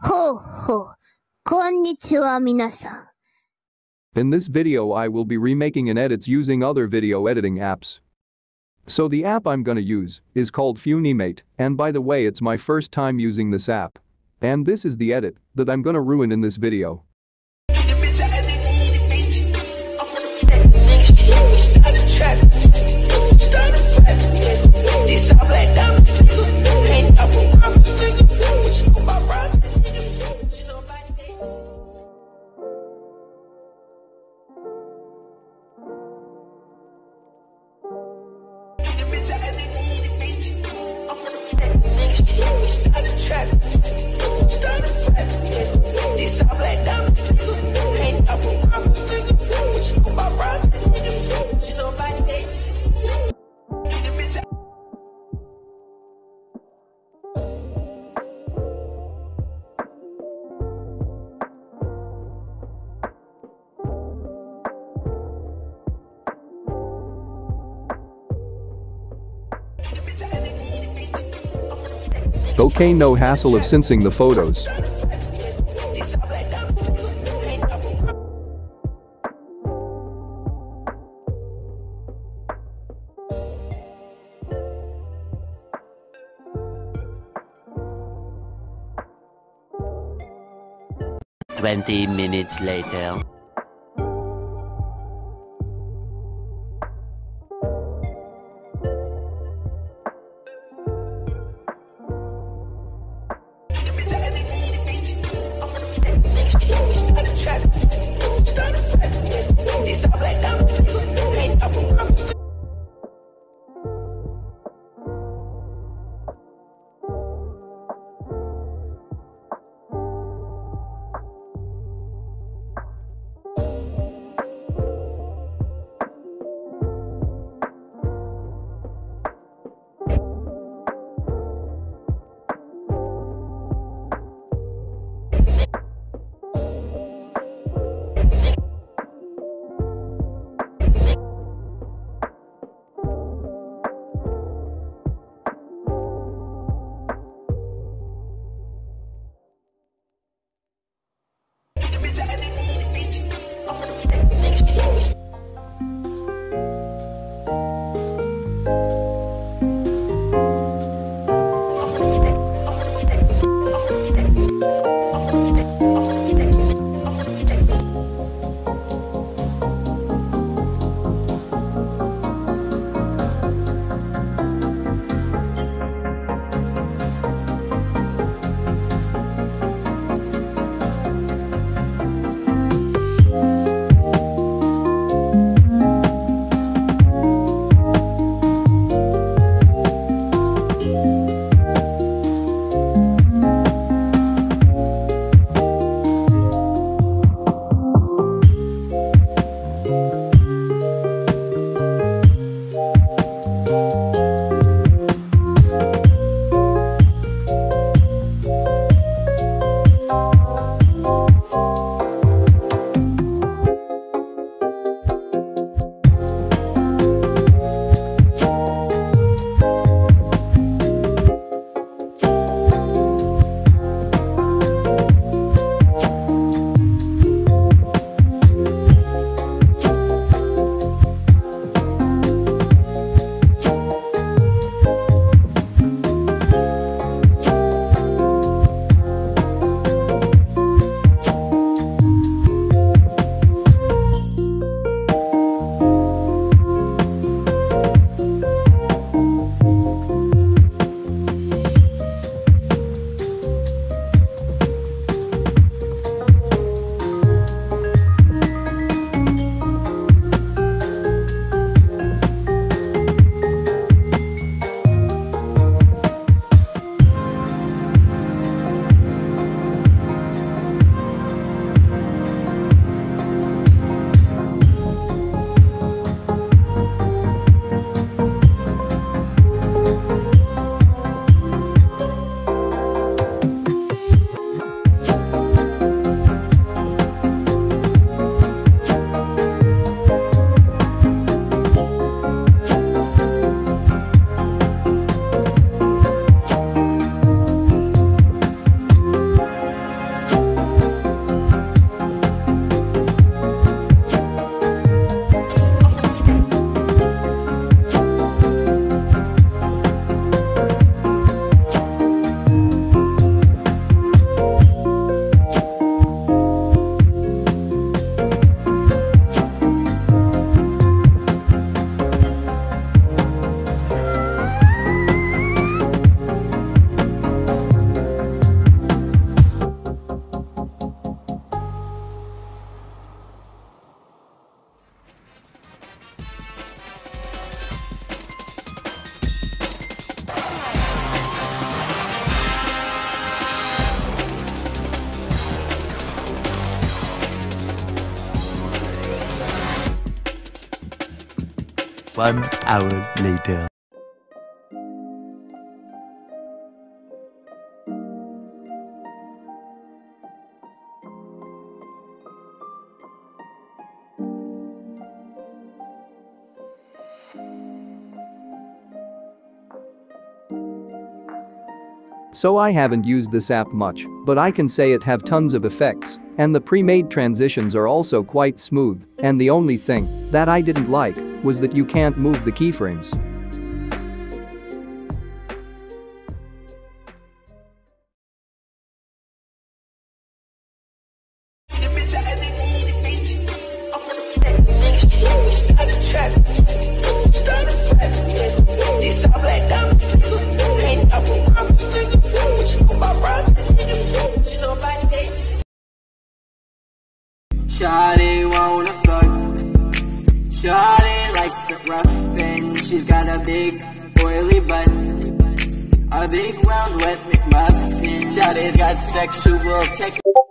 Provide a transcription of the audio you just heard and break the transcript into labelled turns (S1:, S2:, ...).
S1: ほうほう。こんにちは、皆さん。
S2: In this video I will be remaking and edits using other video editing apps. So the app I'm gonna use is called FUNIMATE, and by the way it's my first time using this app. And this is the edit that I'm gonna ruin in this video. Okay, no hassle of syncing the photos.
S3: Twenty minutes later. 1 hour later.
S2: So I haven't used this app much, but I can say it have tons of effects, and the pre-made transitions are also quite smooth, and the only thing that I didn't like was that you can't move the keyframes.
S4: Shawty wanna fuck. Shawty likes it rough and she's got a big oily butt, a big round wet McMuffin. Shawty's got sexual technique.